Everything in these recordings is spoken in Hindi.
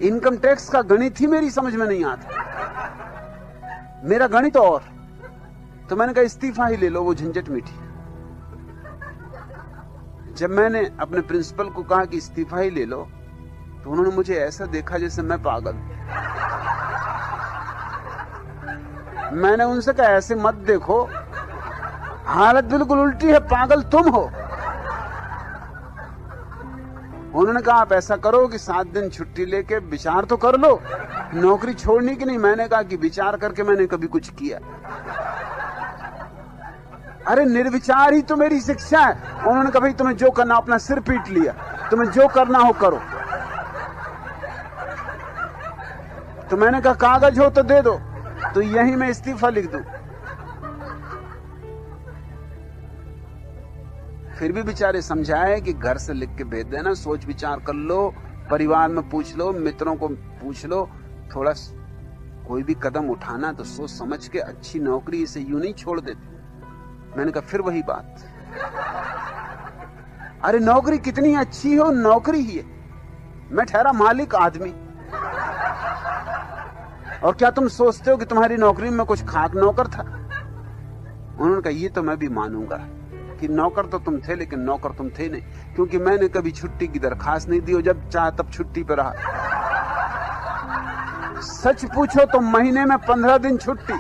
इनकम टैक्स का गणित ही मेरी समझ में नहीं आता, मेरा गणित और। तो मैंने कहा इस्तीफा ही ले लो, वो झंझट मीठी। जब मैंने अपने प्रिंसिपल को कहा कि इस्तीफा ही ले लो, तो उन्होंने मुझे ऐसा देखा जैसे मैं पागल। मैंने उनसे कहा ऐसे मत देखो, हालत बिल्कुल उल्टी है, पागल तुम हो। उन्होंने कहा आप ऐसा करो कि 7 दिन छुट्टी लेके विचार तो कर लो, नौकरी छोड़ने की नहीं। मैंने कहा कि विचार करके मैंने कभी कुछ किया? अरे निर्विचार ही तो मेरी शिक्षा है। उन्होंने कहा भाई तुम्हें जो करना, अपना सिर पीट लिया, तुम्हें जो करना हो करो। तो मैंने कहा कागज हो तो दे दो, तो यही मैं इस्तीफा लिख दूं। फिर भी बेचारे समझाए कि घर से लिख के भेज देना, सोच विचार कर लो, परिवार में पूछ लो, मित्रों को पूछ लो, थोड़ा कोई भी कदम उठाना तो सोच समझ के, अच्छी नौकरी इसे यूं नहीं छोड़ देते। मैंने कहा फिर वही बात, अरे नौकरी कितनी अच्छी हो, नौकरी ही है, मैं ठहरा मालिक आदमी। और क्या तुम सोचते हो कि तुम्हारी नौकरी में कुछ खाक नौकर था? उन्होंने कहा ये तो मैं भी मानूंगा कि नौकर तो तुम थे, लेकिन नौकर तुम थे नहीं, क्योंकि मैंने कभी छुट्टी की दरखास्त नहीं दी और जब चाह तब छुट्टी पर रहा। सच पूछो तो महीने में 15 दिन छुट्टी।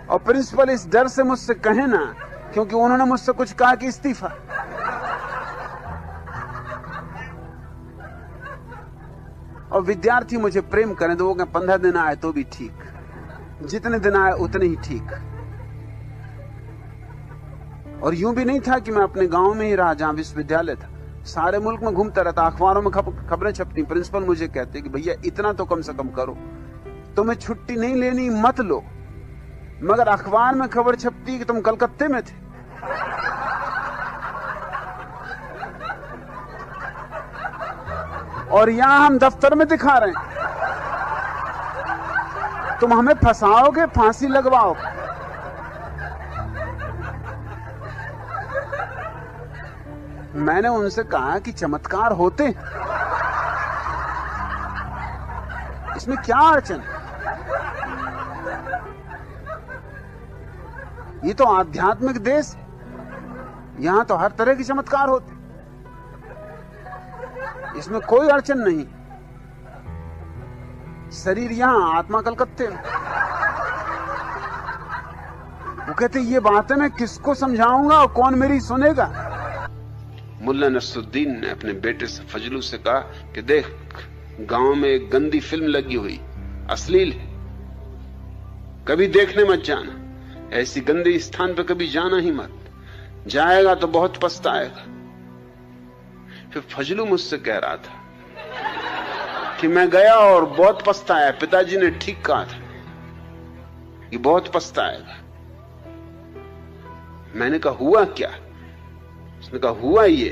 और प्रिंसिपल इस डर से मुझसे कहे ना, क्योंकि उन्होंने मुझसे कुछ कहा कि इस्तीफा। और विद्यार्थी मुझे प्रेम करें तो वो कहें 15 दिन आए तो भी ठीक, जितने दिन आए उतने ही ठीक। और यूं भी नहीं था कि मैं अपने गांव में ही रहा जहां विश्वविद्यालय था, सारे मुल्क में घूमता रहता, अखबारों में खबरें छपती। प्रिंसिपल मुझे कहते कि भैया इतना तो कम से कम करो, तुम्हें छुट्टी नहीं लेनी मत लो, मगर अखबार में खबर छपती कि तुम कलकत्ते में थे। और यहां हम दफ्तर में दिखा रहे हैं, तुम हमें फंसाओगे, फांसी लगवाओगे। मैंने उनसे कहा कि चमत्कार होते हैं, इसमें क्या अड़चन? ये तो आध्यात्मिक देश है, यहां तो हर तरह के चमत्कार होते, इसमें कोई अड़चन नहीं। शरीर यहां, आत्मा कलकत्ते में। वो कहते ये बातें मैं किसको समझाऊंगा और कौन मेरी सुनेगा? मुल्ला नसरुद्दीन ने अपने बेटे से फजलू से कहा कि देख, गांव में एक गंदी फिल्म लगी हुई, अश्लील है, कभी देखने मत जाना, ऐसी गंदे स्थान पर कभी जाना ही मत, जाएगा तो बहुत पछताएगा। फिर फजलू मुझसे कह रहा था कि मैं गया और बहुत पछताया, पिताजी ने ठीक कहा था कि बहुत पछताएगा। मैंने कहा हुआ क्या? उसने कहा हुआ ये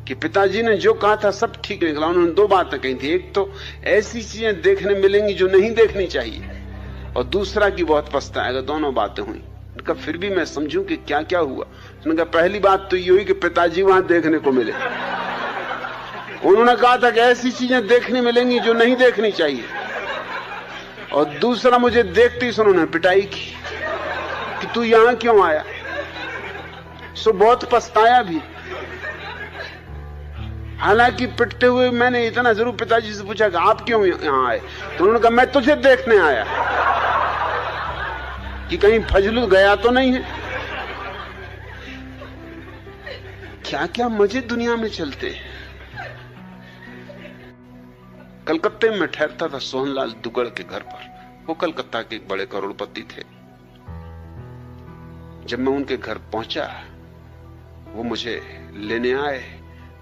कि पिताजी ने जो कहा था सब ठीक निकला। उन्होंने 2 बातें कही थी, एक तो ऐसी चीजें देखने मिलेंगी जो नहीं देखनी चाहिए, और दूसरा कि बहुत पछताएगा। दोनों बातें हुई। उनका फिर भी मैं समझूं कि क्या क्या हुआ। उसने कहा पहली बात तो ये हुई कि पिताजी वहां देखने को मिले। उन्होंने कहा था कि ऐसी चीजें देखने मिलेंगी जो नहीं देखनी चाहिए, और दूसरा मुझे देखते ही उन्होंने पिटाई की कि तू यहां क्यों आया। सो बहुत पछताया भी। हालांकि पिटते हुए मैंने इतना जरूर पिताजी से पूछा कि आप क्यों यहां आए, तो उन्होंने कहा मैं तुझे देखने आया कि कहीं फजलू गया तो नहीं है। क्या क्या मजे दुनिया में चलते हैं। कलकत्ते में ठहरता था सोहनलाल दुगड़ के घर पर। वो कलकत्ता के एक बड़े करोड़पति थे। जब मैं उनके घर पहुंचा, वो मुझे लेने आए,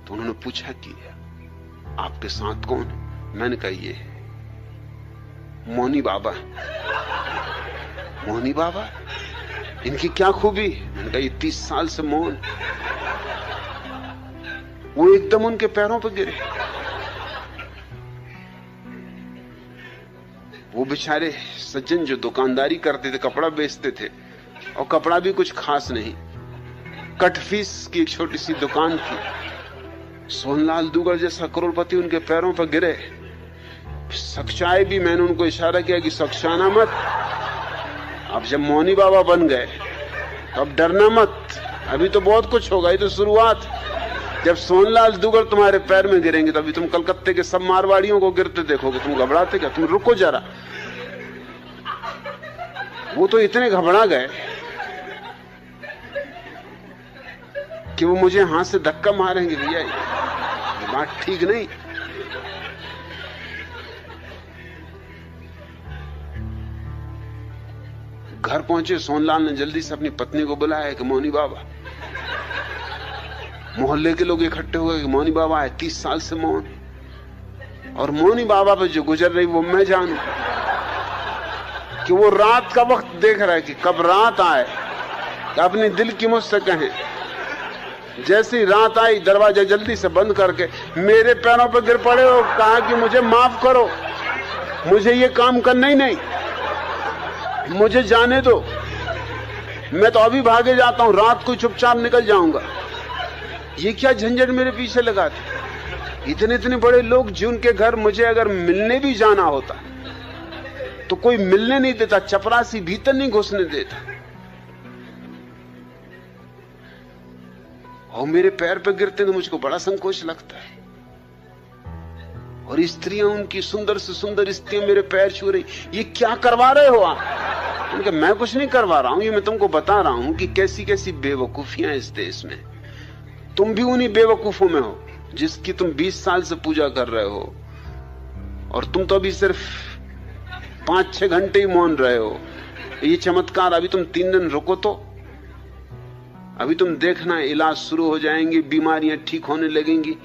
तो उन्होंने पूछा कि आपके साथ कौन है? मैंने कहा ये मोहनी बाबा। मोहनी बाबा, इनकी क्या खूबी? मैंने कहा ये 30 साल से मौन। वो एकदम उनके पैरों पर गिरे। वो बेचारे सज्जन जो दुकानदारी करते थे, कपड़ा बेचते थे, और कपड़ा भी कुछ खास नहीं, कटफीस की एक छोटी सी दुकान थी, सोहनलाल दुगर जैसा करोड़पति उनके पैरों पर गिरे, सख्चाए भी। मैंने उनको इशारा किया कि सख्चाना मत। अब जब मौनी बाबा बन गए तो अब डरना मत, अभी तो बहुत कुछ होगा, ये तो शुरुआत। जब सोहनलाल दुगर तुम्हारे पैर में गिरेंगे तभी तुम कलकत्ते के सब मारवाड़ियों को गिरते देखोगे। तुम घबराते क्या? तुम रुको जरा। वो तो इतने घबरा गए कि वो मुझे हाथ से धक्का मारेंगे। भैया ये बात ठीक नहीं। घर पहुंचे, सोहनलाल ने जल्दी से अपनी पत्नी को बुलाया कि मौनी बाबा। मोहल्ले के लोग इकट्ठे हुए कि मौनी बाबा आए, 30 साल से मौन। और मौनी बाबा पे जो गुजर रही वो मैं जानू कि वो रात का वक्त देख रहा है कि कब रात आए, अपने दिल की मुझसे कहें। जैसी रात आई दरवाजा जल्दी से बंद करके मेरे पैरों पर गिर पड़े और कहा कि मुझे माफ करो, मुझे ये काम करना ही नहीं, मुझे जाने दो, मैं तो अभी भागे जाता हूं, रात को चुपचाप निकल जाऊंगा। ये क्या झंझट मेरे पीछे लगाते? इतने इतने बड़े लोग जिनके घर मुझे अगर मिलने भी जाना होता तो कोई मिलने नहीं देता, चपरासी भीतर नहीं घुसने देता, और मेरे पैर पे गिरते तो मुझको बड़ा संकोच लगता है। और स्त्रियां, उनकी सुंदर से सुंदर स्त्रियां मेरे पैर छू रही, ये क्या करवा रहे हो आप? उनके मैं कुछ नहीं करवा रहा हूं, ये मैं तुमको बता रहा हूं कि कैसी कैसी बेवकूफियां इस देश में। तुम भी उन्हीं बेवकूफों में हो जिसकी तुम 20 साल से पूजा कर रहे हो, और तुम तो अभी सिर्फ 5-6 घंटे ही मौन रहे हो। ये चमत्कार, अभी तुम 3 दिन रुको तो अभी तुम देखना इलाज शुरू हो जाएंगे, बीमारियां ठीक होने लगेंगी।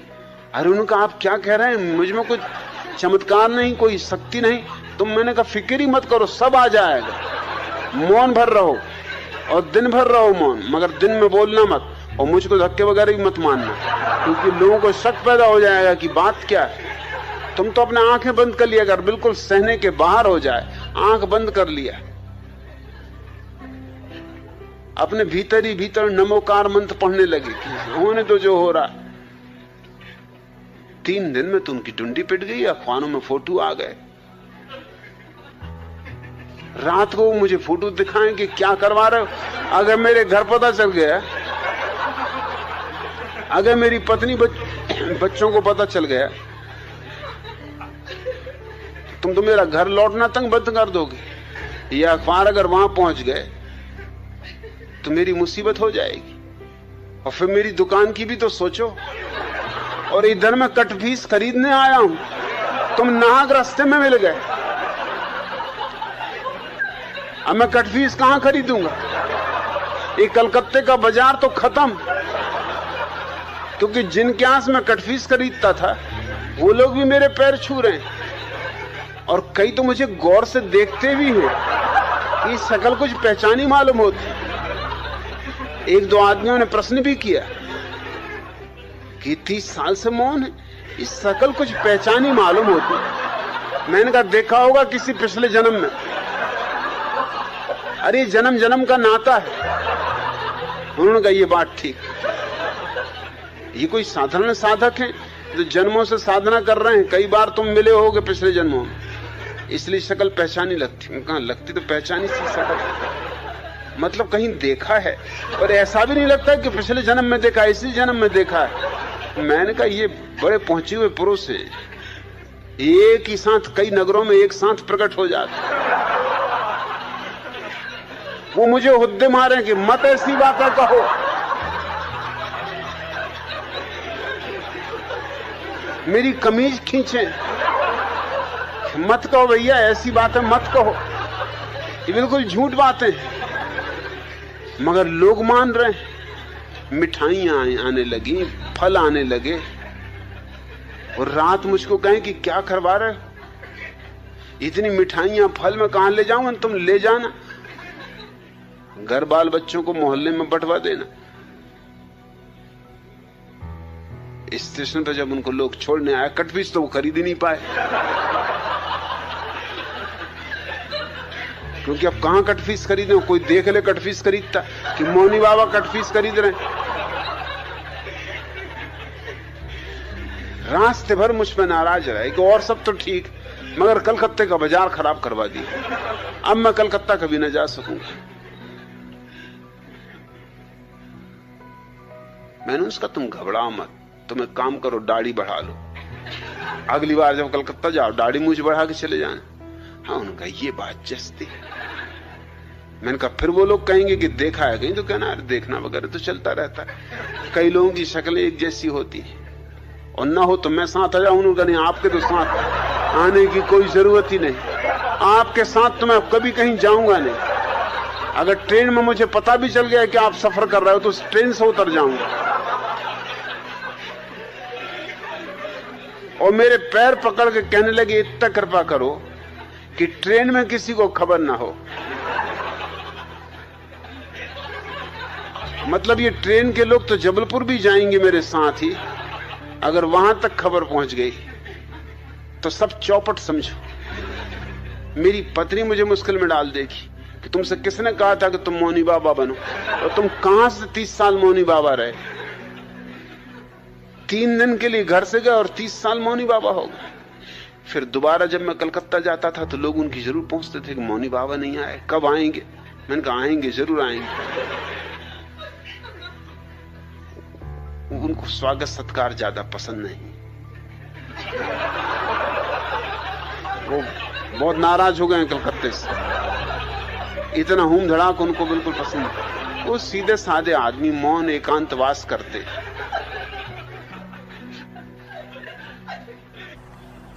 अरे उन्होंने कहा आप क्या कह रहे हैं, मुझ में कुछ चमत्कार नहीं, कोई शक्ति नहीं। तुम, मैंने कहा फिक्र ही मत करो, सब आ जाएगा। मौन भर रहो और दिन भर रहो मौन, मगर दिन में बोलना मत, और मुझको धक्के वगैरह भी मत मानना, क्योंकि लोगों को शक पैदा हो जाएगा कि बात क्या है। तुम तो अपने आंखें बंद कर लिया, अगर बिल्कुल सहने के बाहर हो जाए, आंख बंद कर लिया, अपने भीतर ही भीतर नमोकार मंत्र पढ़ने लगे कि होने तो जो हो रहा। 3 दिन में तो उनकी टुंडी पिट गई, अखबारों में फोटो आ गए। रात को मुझे फोटो दिखाएं कि क्या करवा रहे हो। अगर मेरे घर पता चल गया, अगर मेरी पत्नी बच्चों को पता चल गया, तुम तो मेरा घर लौटना तक बंद कर दोगे। ये अखबार अगर वहां पहुंच गए तो मेरी मुसीबत हो जाएगी, और फिर मेरी दुकान की भी तो सोचो। और इधर मैं कटफीस खरीदने आया हूं, तुम नाहक रास्ते में मिल गए। अब मैं कटफीस कहां खरीदूंगा? ये कलकत्ते का बाजार तो खत्म, क्योंकि जिनके आस में कटफीस खरीदता था वो लोग भी मेरे पैर छू रहे हैं, और कई तो मुझे गौर से देखते भी हैं कि शक्ल कुछ पहचानी मालूम होती। 1-2 आदमियों ने प्रश्न भी किया कि 30 साल से मौन है, इस शक्ल कुछ पहचानी मालूम होती। मैंने कहा देखा होगा किसी पिछले जन्म में। अरे जन्म जन्म का नाता है। उन्होंने कहा ये बात ठीक, ये कोई साधारण साधक है जो जन्मों से साधना कर रहे हैं, कई बार तुम मिले होगे पिछले जन्मों में, इसलिए शक्ल पहचानी लगती। कहा लगती तो पहचानी सी शक्ल, मतलब कहीं देखा है, और ऐसा भी नहीं लगता कि पिछले जन्म में देखा, इसी जन्म में देखा है। मैंने कहा ये बड़े पहुंचे हुए पुरुष हैं, एक ही साथ कई नगरों में एक साथ प्रकट हो जाते। वो मुझे हुद्दे मारे कि मत ऐसी बातें कहो। मेरी कमीज खींचे, मत कहो भैया, ऐसी बातें मत कहो, ये बिल्कुल झूठ बातें। मगर लोग मान रहे हैं। मिठाइयां आने लगी, फल आने लगे, और रात मुझको कहें कि क्या करवा रहे हो, इतनी मिठाइयां फल में कहां ले जाऊंगा, तुम ले जाना, घर बाल बच्चों को मोहल्ले में बंटवा देना। स्टेशन पर जब उनको लोग छोड़ने आए, कटफीस तो वो खरीद ही नहीं पाए, क्योंकि अब कहां कटफीस खरीदे, कोई देख ले कटफीस खरीदता कि मौनी बाबा कटफीस खरीद रहे हैं। रास्ते भर मुझ पर नाराज रहे कि और सब तो ठीक, मगर कलकत्ते का बाजार खराब करवा दिया, अब मैं कलकत्ता कभी न जा सकूंगा। मैंने उसका तुम घबराओ मत, तुम एक काम करो, दाढ़ी बढ़ा लो, अगली बार जब कलकत्ता जाओ दाढ़ी मूछ बढ़ा के चले जाना। हाँ, उनका ये बात जचती है। मैंने कहा फिर वो लोग कहेंगे कि देखा है कहीं, तो कहना देखना वगैरह तो चलता रहता है, कई लोगों की शक्लें एक जैसी होती है, और ना हो तो मैं साथ आ जाऊं। उन्होंने कहा आपके तो साथ आने की कोई जरूरत ही नहीं, आपके साथ तो मैं कभी कहीं जाऊंगा नहीं। अगर ट्रेन में मुझे पता भी चल गया कि आप सफर कर रहे हो तो उस ट्रेन से उतर जाऊंगा, और मेरे पैर पकड़ के कहने लगे इतना कृपा करो कि ट्रेन में किसी को खबर ना हो। मतलब ये ट्रेन के लोग तो जबलपुर भी जाएंगे मेरे साथ ही, अगर वहां तक खबर पहुंच गई तो सब चौपट समझो। मेरी पत्नी मुझे मुश्किल में डाल देगी कि तुमसे किसने कहा था कि तुम मौनी बाबा बनो, और तुम कहां से 30 साल मौनी बाबा रहे। 3 दिन के लिए घर से गए और 30 साल मौनी बाबा हो गए। फिर दोबारा जब मैं कलकत्ता जाता था तो लोग उनकी जरूर पूछते थे कि मौनी बाबा नहीं आए, कब आएंगे। मैंने कहा आएंगे, जरूर आएंगे। उनको स्वागत सत्कार ज्यादा पसंद नहीं, वो बहुत नाराज हो गए कलकत्ते से, इतना हूम धड़ाक उनको बिल्कुल पसंद नहीं। वो सीधे साधे आदमी, मौन एकांतवास करते।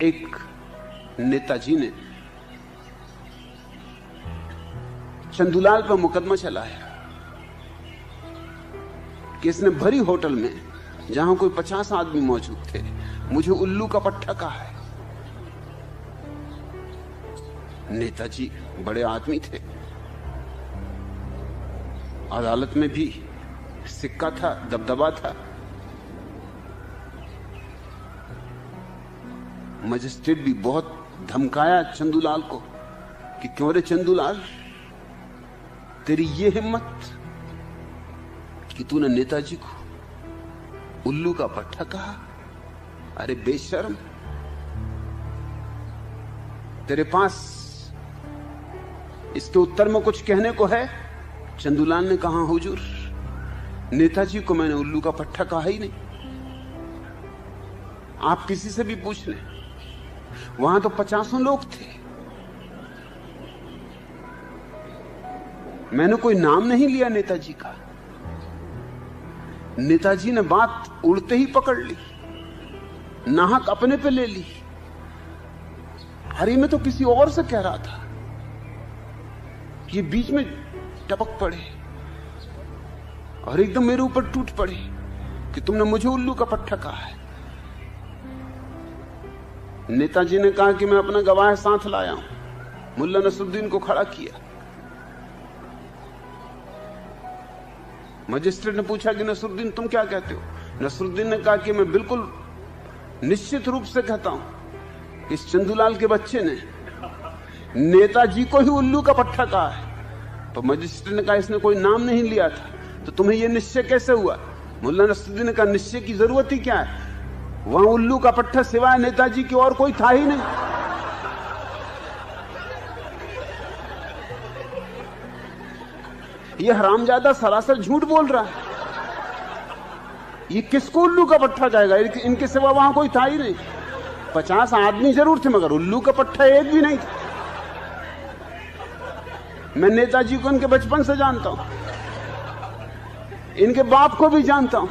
एक नेताजी ने चंदूलाल पर मुकदमा चलाया कि इसने भरी होटल में, जहां कोई 50 आदमी मौजूद थे, मुझे उल्लू का पट्टा कहा है। नेताजी बड़े आदमी थे, अदालत में भी सिक्का था, दबदबा था। मजिस्ट्रेट भी बहुत धमकाया चंदूलाल को कि क्यों रे चंदूलाल, तेरी ये हिम्मत कि तूने नेताजी को उल्लू का पट्टा कहा। अरे बेशर्म, तेरे पास इसके उत्तर में कुछ कहने को है? चंदूलाल ने कहा हुजूर, नेताजी को मैंने उल्लू का पट्टा कहा ही नहीं। आप किसी से भी पूछ लें, वहां तो 50 लोग थे, मैंने कोई नाम नहीं लिया नेताजी का। नेताजी ने बात उड़ते ही पकड़ ली, नाहक अपने पे ले ली। अरे मैं तो किसी और से कह रहा था कि ये बीच में टपक पड़े और एकदम मेरे ऊपर टूट पड़े कि तुमने मुझे उल्लू का पट्टा कहा है। नेताजी ने कहा कि मैं अपना गवाह साथ लाया हूं। मुल्ला नसरुद्दीन को खड़ा किया। मजिस्ट्रेट ने पूछा कि नसरुद्दीन तुम क्या कहते हो? नसरुद्दीन ने कहा कि मैं बिल्कुल निश्चित रूप से कहता हूं कि इस चंदूलाल के बच्चे ने नेताजी को ही उल्लू का पट्टा कहा है। तो मजिस्ट्रेट ने कहा इसने कोई नाम नहीं लिया था, तो तुम्हें यह निश्चय कैसे हुआ? मुल्ला नसरुद्दीन ने कहा निश्चय की जरूरत ही क्या है, वहां उल्लू का पट्टा सिवाय नेताजी की और कोई था ही नहीं। यह हरामजादा सरासर झूठ बोल रहा है। ये किसको उल्लू का पट्टा जाएगा? इनके सिवा वहां कोई था ही नहीं। 50 आदमी जरूर थे मगर उल्लू का पट्टा एक भी नहीं था। मैं नेताजी को इनके बचपन से जानता हूं, इनके बाप को भी जानता हूं।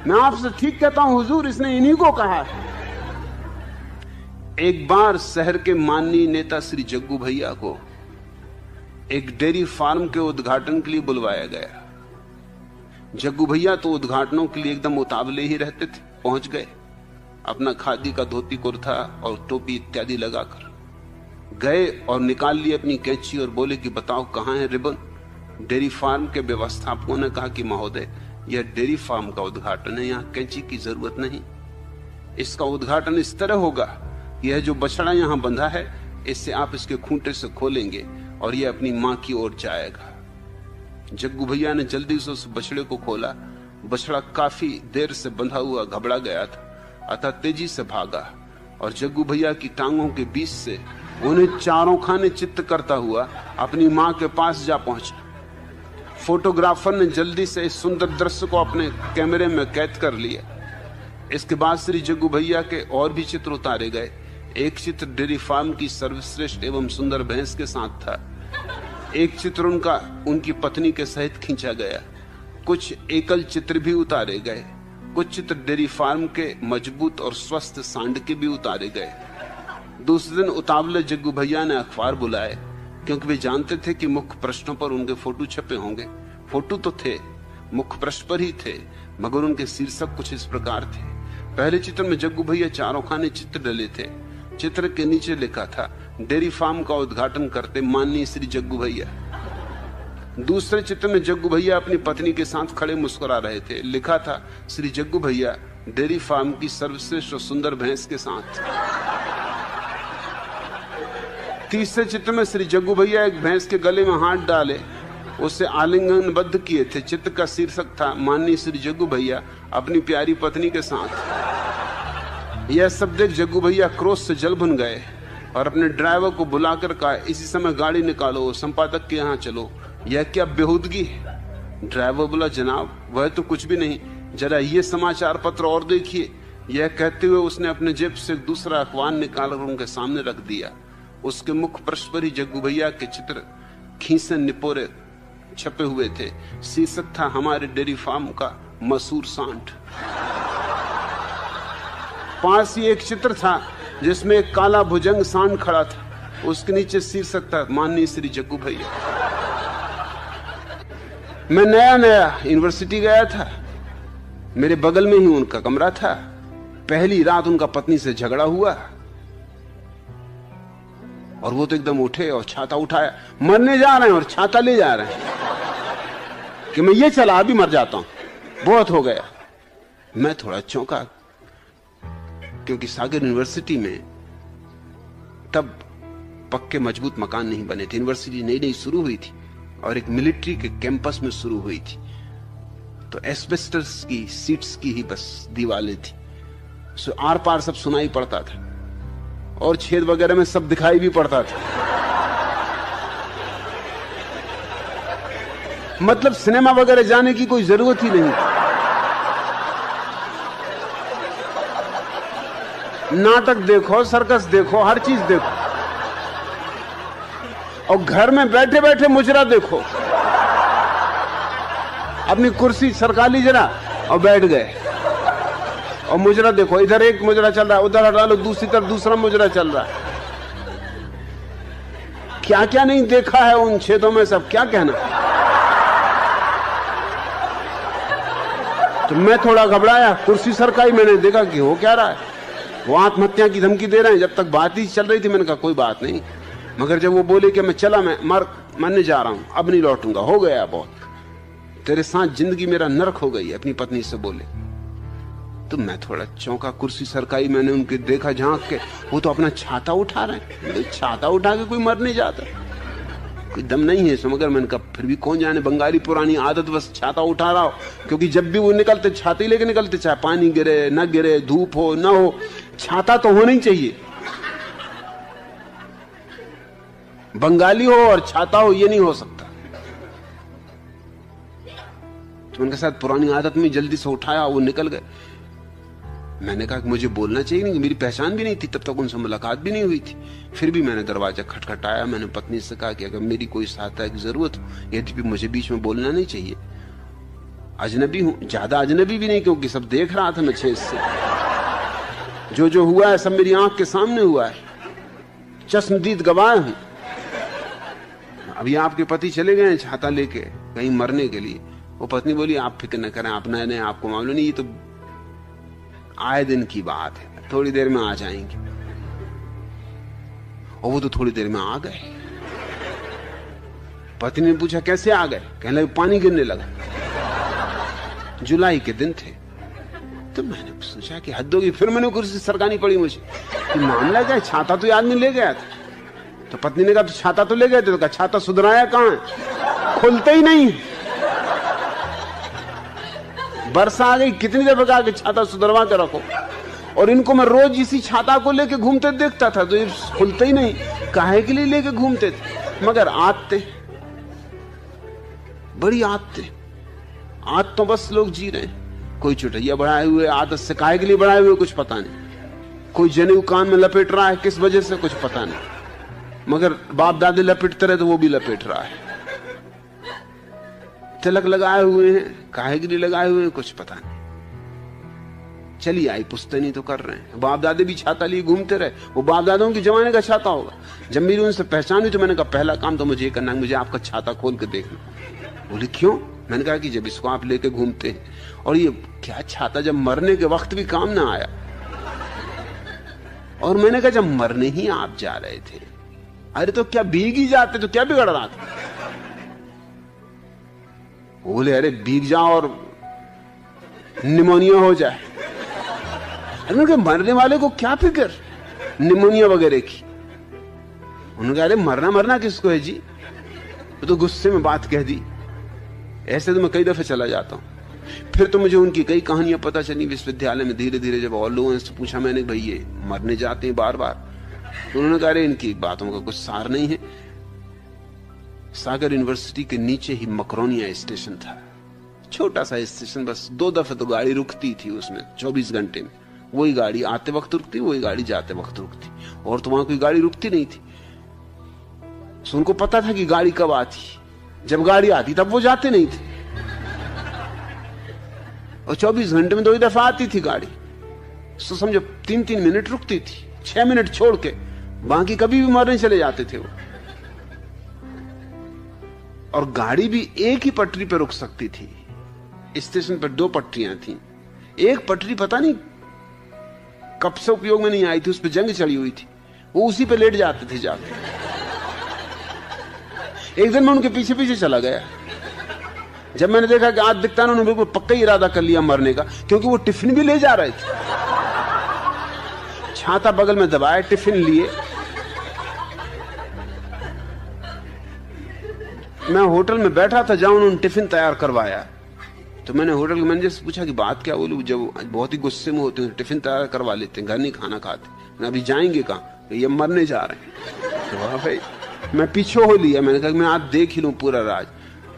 मैं आपसे ठीक कहता हूं हुजूर, इसने इन्हीं को कहा है। एक बार शहर के माननीय नेता श्री जग्गू भैया को एक डेयरी फार्म के उद्घाटन के लिए बुलवाया गया। जग्गू भैया तो उद्घाटनों के लिए एकदम उतावले ही रहते थे। पहुंच गए, अपना खादी का धोती कुर्ता और टोपी इत्यादि लगाकर गए और निकाल लिए अपनी कैंची और बोले कि बताओ कहां है रिबन? डेयरी फार्म के व्यवस्थापकों ने कहा कि महोदय, यह डेयरी फार्म का उद्घाटन है, यहां कैंची की जरूरत नहीं। इसका उद्घाटन इस तरह होगा, यह जो बछड़ा यहां बंधा है इससे आप इसके खूंटे से खोलेंगे और यह अपनी मां की ओर जाएगा। जग्गू भैया ने जल्दी से उस बछड़े को खोला। बछड़ा काफी देर से बंधा हुआ घबरा गया था, अतः तेजी से भागा और जग्गू भैया की टांगों के बीच से उन्हें चारों खाने चित्त करता हुआ अपनी मां के पास जा पहुंचा। फोटोग्राफर ने जल्दी से इस सुंदर दृश्य को अपने कैमरे में कैद कर लिया। इसके बाद श्री जग्गू भैया के और भी चित्र उतारे गए। एक चित्र डेयरी फार्म की सर्वश्रेष्ठ एवं सुंदर भैंस के साथ था। एक चित्र उनकी पत्नी के सहित खींचा गया। कुछ एकल चित्र भी उतारे गए। कुछ चित्र डेयरी फार्म के मजबूत और स्वस्थ सांड के भी उतारे गए। दूसरे दिन उतावले जग्गू भैया ने अखबार बुलाए, क्योंकि वे जानते थे कि मुख्य पृष्ठों पर उनके फोटो छपे होंगे। फोटो तो थे, मुख्य पृष्ठ पर ही थे, मगर उनके शीर्षक कुछ इस प्रकार थे। पहले चित्र में जग्गू भैया चारों खाने चित्र डले थे। चित्र के नीचे लिखा था, डेयरी फार्म का उद्घाटन करते माननीय श्री जग्गू भैया। दूसरे चित्र में जग्गू भैया अपनी पत्नी के साथ खड़े मुस्कुरा रहे थे। लिखा था, श्री जग्गू भैया डेयरी फार्म की सर्वश्रेष्ठ और सुंदर भैंस के साथ। तीसरे चित्र में श्री जग्गू भैया एक भैंस के गले में हाथ डाले उसे आलिंगनबद्ध किए थे। चित्र का शीर्षक था, माननीय श्री जग्गू भैया अपनी प्यारी पत्नी के साथ। यह सब देख जग्गू भैया क्रोध से जल भुन गए और अपने ड्राइवर को बुलाकर कहा, इसी समय गाड़ी निकालो, संपादक के यहाँ चलो। यह क्या बेहूदगी है? ड्राइवर बोला, जनाब वह तो कुछ भी नहीं, जरा ये समाचार पत्र और देखिए। यह कहते हुए उसने अपने जेब से दूसरा अखबार निकालकर उनके सामने रख दिया। उसके मुख्य पृष्ठ पर ही जग्गू भैया के चित्र खींचे निपोरे छपे हुए थे। शीर्षक था, हमारे डेयरी फार्म का मशहूर सांड। पास ही एक चित्र था जिसमें एक काला भुजंग सांड खड़ा था। उसके नीचे शीर्षक था, माननीय श्री जग्गू भैया। मैं नया यूनिवर्सिटी गया था। मेरे बगल में ही उनका कमरा था। पहली रात उनका पत्नी से झगड़ा हुआ और वो तो एकदम उठे और छाता उठाया, मरने जा रहे हैं और छाता ले जा रहे हैं कि मैं ये चला अभी मर जाता हूं, बहुत हो गया। मैं थोड़ा चौंका, क्योंकि सागर यूनिवर्सिटी में तब पक्के मजबूत मकान नहीं बने थे। यूनिवर्सिटी नई नई शुरू हुई थी और एक मिलिट्री के कैंपस में शुरू हुई थी, तो एस्बेस्टस की सीट्स की ही बस दीवारें थी। सो आर पार सब सुनाई पड़ता था और छेद वगैरह में सब दिखाई भी पड़ता था। मतलब सिनेमा वगैरह जाने की कोई जरूरत ही नहीं। नाटक देखो, सर्कस देखो, हर चीज देखो, और घर में बैठे बैठे मुजरा देखो। अपनी कुर्सी सरका ली जरा और बैठ गए और मुजरा देखो। इधर एक मुजरा चल रहा है, उधर हटा लो, दूसरी तरफ दूसरा मुजरा चल रहा है। क्या क्या नहीं देखा है उन छेदों में, सब क्या कहना। तो मैं थोड़ा घबराया, कुर्सी सरकाई, मैंने देखा कि हो क्या रहा है। वो आत्महत्या की धमकी दे रहे हैं। जब तक बात ही चल रही थी मैंने कहा कोई बात नहीं, मगर जब वो बोले कि मैं चला, मैं मरने जा रहा हूं, अब नहीं लौटूंगा, हो गया बहुत, तेरे साथ जिंदगी मेरा नरक हो गई, अपनी पत्नी से बोले। तो मैं थोड़ा चौंका, कुर्सी सरकाई, मैंने उनके देखा झांक के, वो तो अपना छाता उठा रहे हैं। छाता उठा के कोई मर नहीं जाता, कोई दम नहीं है इसमें। मगर मैंने कहा फिर भी कौन जाने, बंगाली पुरानी आदत बस छाता उठा रहा हो, क्योंकि जब भी वो निकलते छाते लेके निकलते, चाहे पानी गिरे न गिरे, धूप हो न हो, छाता तो होना ही चाहिए। बंगाली हो और छाता हो, ये नहीं हो सकता। तो उनके साथ पुरानी आदत में जल्दी से उठाया, वो निकल गए। मैंने कहा कि मुझे बोलना चाहिए नहीं, मेरी पहचान भी नहीं थी, तब तक उनसे मुलाकात भी नहीं हुई थी। फिर भी मैंने दरवाजा खटखटाया। मैंने पत्नी से कहा कि अगर मेरी कोई सहायता की जरूरत हो, यदि मुझे बीच में बोलना नहीं चाहिए। अजनबी हूं, ज्यादा अजनबी भी नहीं, क्योंकि सब देख रहा था मैं छेद से। जो हुआ है सब मेरी आंख के सामने हुआ है, चश्मदीद गवाह हूं। अभी आपके पति चले गए छाता लेके कहीं मरने के लिए। वो पत्नी बोली, आप फिक्र न करें, आप नए नए, आपको मालूम नहीं, ये तो आए दिन की बात है, थोड़ी देर में आ जाएंगे। और वो तो थोड़ी देर में आ गए। पत्नी ने पूछा कैसे आ गए? कहने लगे पानी गिरने लगा। जुलाई के दिन थे। तो मैंने सोचा कि हद होगी, फिर मैंने कुर्सी सरकानी पड़ी मुझे कि मामला क्या है, छाता तो आदमी ले गया था। तो पत्नी ने कहा तो छाता तो ले गए थे। तो कहा छाता सुधराया कहां है, खुलते ही नहीं। बरसा आ गई, कितनी देर बगा के छाता सुधरवा के रखो, और इनको मैं रोज इसी छाता को लेके घूमते देखता था, तो ये खुलते ही नहीं, काहे के लिए लेके घूमते थे? मगर आदतें, बड़ी आदतें, आदतों बस लोग जी रहे हैं। कोई चुटैया बढ़ाए हुए आदत से, काहे के लिए बढ़ाए हुए कुछ पता नहीं। कोई जनेऊ कान में लपेट रहा है, किस वजह से कुछ पता नहीं। मगर बाप दादे लपेटते रहे तो वो भी लपेट रहा है। तिलक लगाए हुए हैं, काहे के लिए लगाए हुए हैं कुछ पता नहीं। चली आई पुश्तैनी तो कर रहे हैं। बाप दादे भी छाता लिए घूमते रहे, वो बाप दादों के जमाने का छाता होगा। जब मेरी उनसे पहचान हुई तो मैंने कहा पहला काम तो मुझे ये करना है, मुझे आपका छाता खोल के देखना। बोले क्यों? मैंने कहा कि जब इसको आप लेके घूमते हैं, और ये क्या छाता जब मरने के वक्त भी काम ना आया। और मैंने कहा जब मरने ही आप जा रहे थे, अरे तो क्या भीग ही जाते तो क्या बिगड़ रहा था? बोले अरे भीग जाओ और निमोनिया हो जाए। अरे उनके मरने वाले को क्या फिक्र निमोनिया वगैरह की? उन्होंने कहा अरे मरना मरना किसको है जी, तो गुस्से में बात कह दी। ऐसे तो मैं कई दफे चला जाता हूं। फिर तो मुझे उनकी कई कहानियां पता चली विश्वविद्यालय में। धीरे धीरे जब और लोगों से पूछा मैंने, भाई ये मरने जाते हैं बार बार, तो उन्होंने कहा अरे इनकी बातों का कुछ सार नहीं है। सागर यूनिवर्सिटी के नीचे ही मकरोनिया स्टेशन था, छोटा सा स्टेशन, बस 2 दफे तो गाड़ी रुकती थी उसमें 24 घंटे में। वही गाड़ी आते वक्त रुकती, वही गाड़ी जाते वक्त रुकती, और तो वहां कोई गाड़ी रुकती नहीं थी। तो उनको पता था कि गाड़ी कब आती, जब गाड़ी आती तब वो जाते नहीं थे। और 24 घंटे में 2 दफा आती थी गाड़ी, तो समझो 3-3 मिनट रुकती थी, 6 मिनट छोड़ के, बाकी कभी भी मरने चले जाते थे वो। और गाड़ी भी एक ही पटरी पर रुक सकती थी। स्टेशन पर 2 पटरियां थी, एक पटरी पता नहीं कब से उपयोग में नहीं आई थी, उस पर जंग चढ़ी हुई थी, वो उसी पे लेट जाते थे जाके। एक दिन मैं उनके पीछे पीछे चला गया। जब मैंने देखा कि आज दिखता ना, उन्होंने बिल्कुल पक्का इरादा कर लिया मरने का, क्योंकि वो टिफिन भी ले जा रहे थे। छाता बगल में दबाया, टिफिन लिए। मैं होटल में बैठा था जहां उन्होंने टिफिन तैयार करवाया, तो मैंने होटल के मैनेजर से पूछा कि बात क्या बोलूं। जब बहुत ही गुस्से में होते हैं टिफिन तैयार करवा लेते हैं, घर नहीं खाना खाते। अभी जाएंगे कहाँ? ये मरने जा रहे हैं। तो वाह भाई, मैं पीछे हो लिया। मैंने कहा मैं आज देख ही लूं पूरा राज।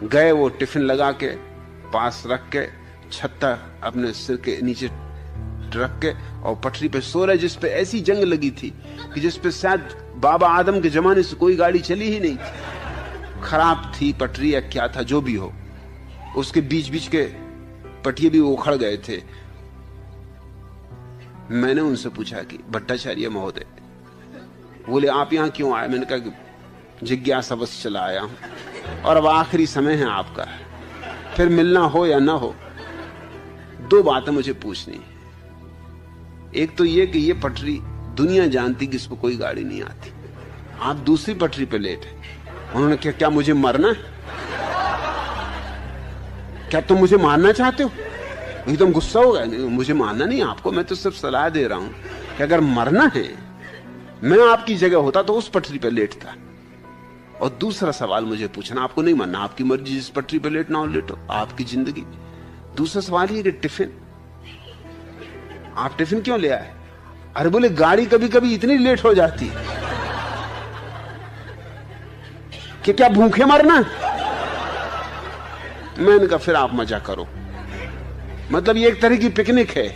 गए, वो टिफिन लगा के पास रख के, छत्ता अपने सिर के नीचे रख के, और पटरी पे सो रहे, जिसपे ऐसी जंग लगी थी कि जिसपे शायद बाबा आदम के जमाने से कोई गाड़ी चली ही नहीं थी। खराब थी पटरी या क्या था, जो भी हो, उसके बीच बीच के पटिये भी उखड़ गए थे। मैंने उनसे पूछा कि भट्टाचार्य महोदय, बोले आप यहां क्यों आए? मैंने कहा कि जिज्ञासावश चला आया हूं, और अब आखिरी समय है आपका, फिर मिलना हो या ना हो, 2 बातें मुझे पूछनी है। एक तो ये कि ये पटरी दुनिया जानती कि इस पर कोई गाड़ी नहीं आती, आप दूसरी पटरी पे लेट है। उन्होंने क्या मुझे मरना है? क्या तुम मुझे मारना चाहते हो? एकदम गुस्सा हो गया। नहीं, मुझे मारना नहीं आपको, मैं तो सिर्फ सलाह दे रहा हूं कि अगर मरना है, मैं आपकी जगह होता तो उस पटरी पर लेटता। और दूसरा सवाल मुझे पूछना, आपको नहीं मरना, आपकी मर्जी, जिस पटरी पर लेटना हो लेटो, आपकी जिंदगी। दूसरा सवाल ये कि टिफिन, आप टिफिन क्यों ले आए? अरे बोले गाड़ी कभी कभी इतनी लेट हो जाती है कि क्या भूखे मरना? मैंने कहा फिर आप मजा करो, मतलब ये एक तरह की पिकनिक है,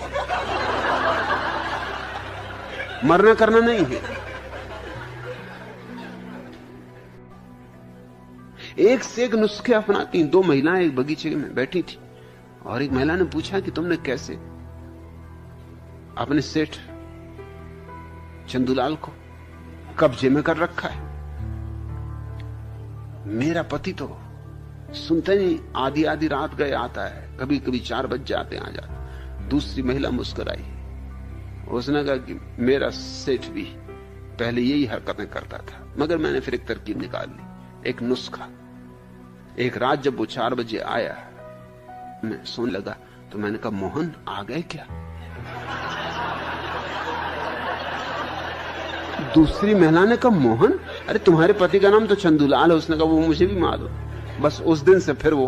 मरना करना नहीं है। एक से एक नुस्खे अपनाती। 2 महिलाएं एक बगीचे में बैठी थी, और एक महिला ने पूछा कि तुमने कैसे अपने सेठ चंदूलाल को कब्जे में कर रखा है? मेरा पति तो सुनते नहीं, आधी आधी रात गए आता है, कभी कभी 4 बज जाते आ जाते। दूसरी महिला मुस्कुराई, उसने कहा कि मेरा सेठ भी पहले यही हरकतें करता था, मगर मैंने फिर एक तरकीब निकाल ली, एक नुस्खा। एक रात जब वो 4 बजे आया, मैं सोने लगा, तो मैंने कहा मोहन आ गए क्या? दूसरी महिला ने कहा मोहन? अरे तुम्हारे पति का नाम तो चंदूलाल है। उसने कहा वो मुझे भी मालूम। बस उस दिन से फिर वो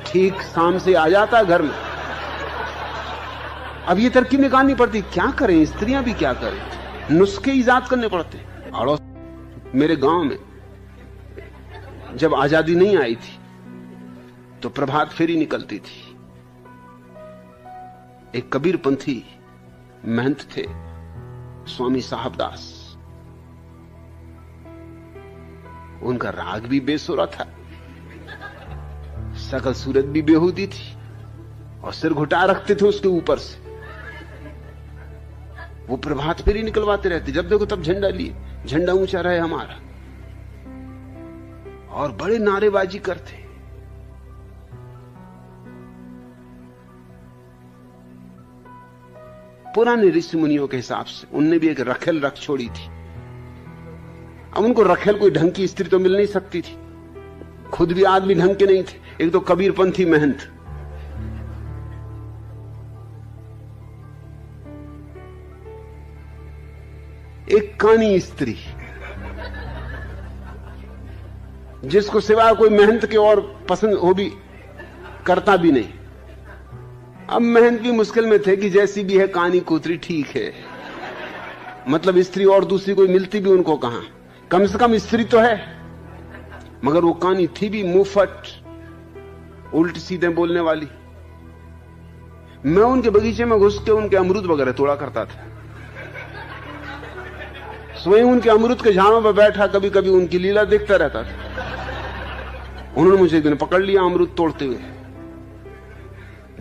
ठीक शाम से आ जाता घर में। अब ये तरकीब निकालनी पड़ती, क्या करें, स्त्रियां भी क्या करें, नुस्खे ईजाद करने पड़ते। अड़ोस मेरे गांव में जब आजादी नहीं आई थी तो प्रभात फेरी निकलती थी। एक कबीरपंथी महंत थे, स्वामी साहबदास, उनका राग भी बेसुरा था, शकल सूरत भी बेहूदी थी और सिर घुटा रखते थे उसके ऊपर से। वो प्रभात फेरी निकलवाते रहते, जब देखो तब झंडा लिए, झंडा ऊंचा रहे हमारा, और बड़े नारेबाजी करते। पुराने ऋषि मुनियों के हिसाब से उनने भी एक रखेल रख छोड़ी थी। अब उनको रखेल कोई ढंग की स्त्री तो मिल नहीं सकती थी, खुद भी आदमी ढंग के नहीं थे, एक तो कबीरपंथी महंत। एक कानी स्त्री जिसको सिवाय कोई महंत के और पसंद हो भी करता भी नहीं। अब महंत भी मुश्किल में थे कि जैसी भी है कानी कूतरी ठीक है, मतलब स्त्री और दूसरी कोई मिलती भी उनको कहां, कम से कम स्त्री तो है। मगर वो कानी थी भी मुंहफट, उल्ट सीधे बोलने वाली। मैं उनके बगीचे में घुस के उनके अमरूद वगैरह तोड़ा करता था, स्वयं उनके अमरूद के झाड़ों पर बैठा कभी कभी उनकी लीला देखता रहता था। उन्होंने मुझे एक दिन पकड़ लिया अमरूद तोड़ते हुए,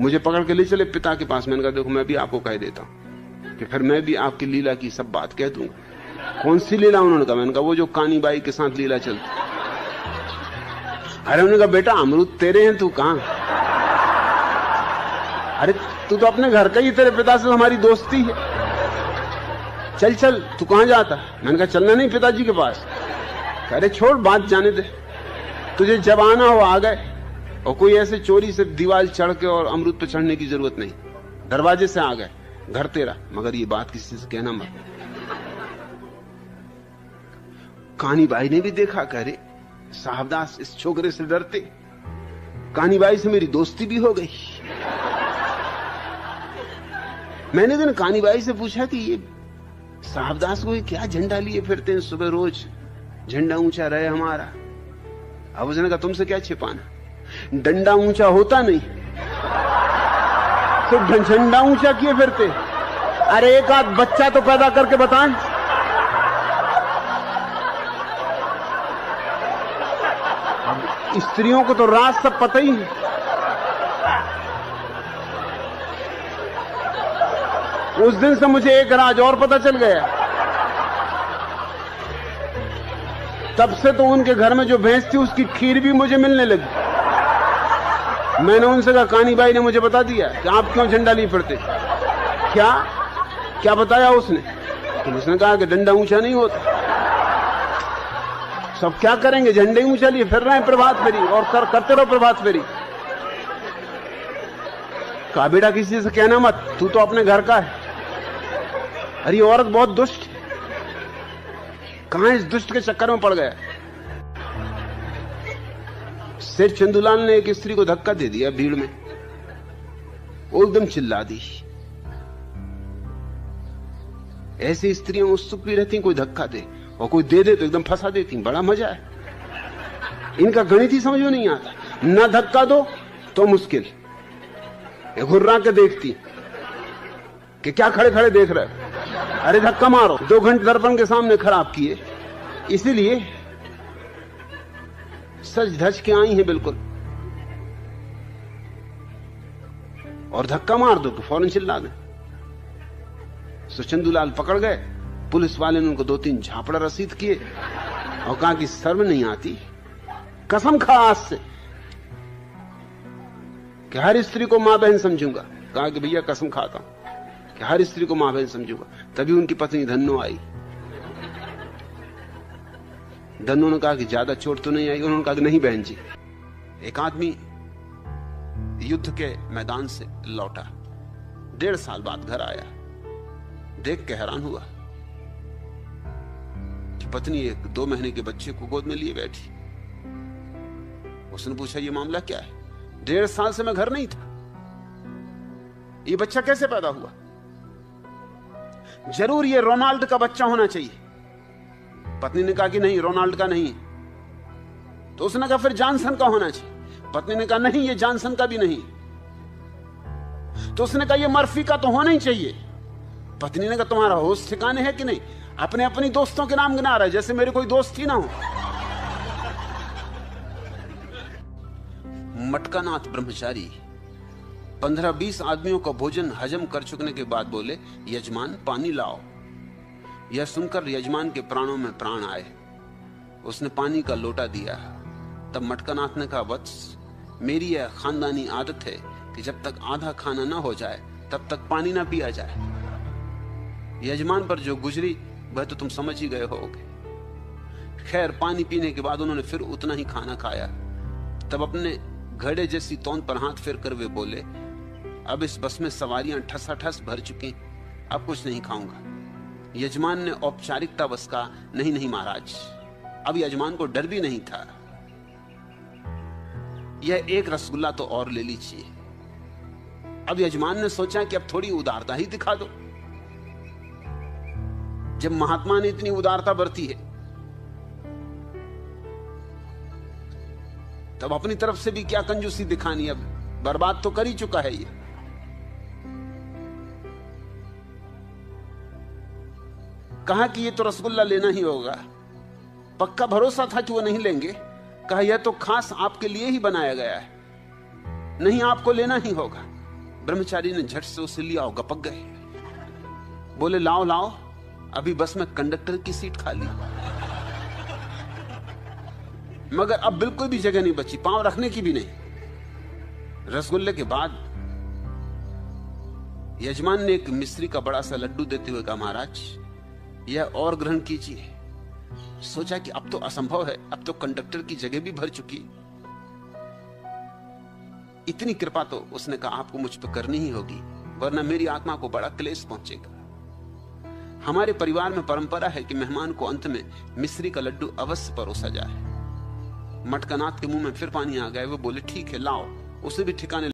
मुझे पकड़ के ले चले पिता के पास। मैंने कहा देखो मैं भी आपको कह देता हूं कि फिर मैं भी आपकी लीला की सब बात कह दूंगा। कौन सी लीला? उन्होंने कहा, मैंने कहा वो जो कानी बाई के साथ लीला चलती। अरे उन्होंने कहा बेटा अमरूद तेरे हैं, तू कहां? अरे तू तो अपने घर का ही, तेरे पिता से हमारी दोस्ती है, चल चल। तू कहां जाता? मैंने कहा चलना नहीं पिताजी के पास। अरे छोड़ बात, जाने दे, तुझे जब आना हो आ गए, और कोई ऐसे चोरी से दीवार चढ़ के और अमरूद पे चढ़ने की जरूरत नहीं, दरवाजे से आ गए, घर तेरा, मगर ये बात किसी से कहना मत। कानी बाई ने भी देखा, कह रहे साहबदास इस छोकरे से डरते, कानी बाई से मेरी दोस्ती भी हो गई। मैंने दिन कानी बाई से पूछा कि ये साहबदास को क्या झंडा लिए फिरते हैं सुबह रोज, झंडा ऊंचा रहे हमारा। अब उसने कहा तुमसे क्या छिपाना, डंडा ऊंचा होता नहीं तो झंडा ऊंचा किए फिरते। अरे एक आध बच्चा तो पैदा करके बताएं। स्त्रियों को तो राज सब पता ही है। उस दिन से मुझे एक राज और पता चल गया। तब से तो उनके घर में जो भैंस थी उसकी खीर भी मुझे मिलने लगी। मैंने उनसे कहा कानी बाई ने मुझे बता दिया कि आप क्यों झंडा लिए फिरते। क्या क्या बताया उसने? तो उसने कहा कि डंडा ऊंचा नहीं होता। सब क्या करेंगे, झंडे ऊंचा लिए फिर रहे हैं प्रभात फेरी, और करते रहो प्रभात फेरी। कहा बेटा किसी से कहना मत, तू तो अपने घर का है। अरे औरत बहुत दुष्ट है, कहां इस दुष्ट के चक्कर में पड़ गया। सेठ चंदूलाल ने एक स्त्री को धक्का दे दिया भीड़ में, वो एकदम चिल्ला दी। ऐसी स्त्रियां उत्सुक भी रहती, कोई धक्का दे, और कोई दे दे तो एकदम फंसा देती, बड़ा मजा है। इनका गणित ही समझ में नहीं आता। ना धक्का दो तो मुश्किल, घुर्रा के देखती कि क्या खड़े खड़े देख रहे, अरे धक्का मारो। 2 घंटे दर्पण के सामने खराब किए, इसीलिए सज धज के आई हैं बिल्कुल, और धक्का मार दो तो फौरन चिल्ला दें। सो चंदूलाल पकड़ गए, पुलिस वाले ने उनको 2-3 झापड़ा रसीद किए और कहा कि शर्म नहीं आती, कसम खा आज से कि हर स्त्री को मां बहन समझूंगा। कहा कि भैया कसम खाता हूं कि हर स्त्री को मां बहन समझूंगा। तभी उनकी पत्नी धन्नो आई। धन्नो ने कहा कि ज्यादा चोट तो नहीं आई? उन्होंने कहा कि नहीं बहन जी। एक आदमी युद्ध के मैदान से लौटा, 1.5 साल बाद घर आया, देख के हैरान हुआ कि पत्नी एक 2 महीने के बच्चे को गोद में लिए बैठी। उसने पूछा ये मामला क्या है? 1.5 साल से मैं घर नहीं था। ये बच्चा कैसे पैदा हुआ? जरूर ये रोनाल्ड का बच्चा होना चाहिए। पत्नी ने कहा कि नहीं, रोनाल्ड का नहीं। तो उसने कहा फिर जॉनसन का होना चाहिए। पत्नी ने कहा नहीं, ये जॉनसन का भी नहीं। तो उसने कहा ये मर्फी का तो होना ही चाहिए। पत्नी ने कहा तुम्हारा होश ठिकाने है कि नहीं? अपने अपनी दोस्तों के नाम गिना रहा है जैसे मेरे कोई दोस्त ही ना हो। मटकानाथ ब्रह्मचारी 15-20 आदमियों का भोजन हजम कर चुकने के बाद बोले, यजमान पानी लाओ। यह सुनकर यजमान के प्राणों में प्राण आए। उसने पानी का लोटा दिया। तब मटकानाथ ने कहा, वत्स, मेरी यह खानदानी आदत है कि जब तक आधा खाना ना हो जाए तब तक पानी ना पिया जाए। यजमान पर जो गुजरी वह तो तुम समझ ही गए होगे। खैर, पानी पीने के बाद उन्होंने फिर उतना ही खाना खाया। तब अपने घड़े जैसी तौंद पर हाथ फेर कर वे बोले, अब इस बस में सवारियां ठसाठस भर चुकी, अब कुछ नहीं खाऊंगा। यजमान ने औपचारिकता बस का, नहीं नहीं महाराज। अब यजमान को डर भी नहीं था। यह एक रसगुल्ला तो और ले लीजिए। अब यजमान ने सोचा कि अब थोड़ी उदारता ही दिखा दो। जब महात्मा ने इतनी उदारता बरती है तब अपनी तरफ से भी क्या कंजूसी दिखानी? अब बर्बाद तो कर ही चुका है ये। कहा कि ये तो रसगुल्ला लेना ही होगा। पक्का भरोसा था कि वो नहीं लेंगे। कहा यह तो खास आपके लिए ही बनाया गया है, नहीं आपको लेना ही होगा। ब्रह्मचारी ने झट से उसे लिया और गपक गए। बोले, लाओ लाओ, अभी बस में कंडक्टर की सीट खाली। मगर अब बिल्कुल भी जगह नहीं बची, पांव रखने की भी नहीं। रसगुल्ले के बाद यजमान ने एक मिस्री का बड़ा सा लड्डू देते हुए कहा, महाराज यह और ग्रहण कीजिए। सोचा कि अब तो असंभव है, अब तो कंडक्टर की जगह भी भर चुकी। इतनी कृपा तो उसने कहा आपको मुझ पर करनी ही होगी, वरना मेरी आत्मा को बड़ा क्लेश पहुंचेगा। हमारे परिवार में परंपरा है कि मेहमान को अंत में मिस्री का लड्डू अवश्य परोसा जाए। मटकानाथ के मुंह में फिर पानी आ गया। वो बोले, ठीक है लाओ। उसे भी ठिकाने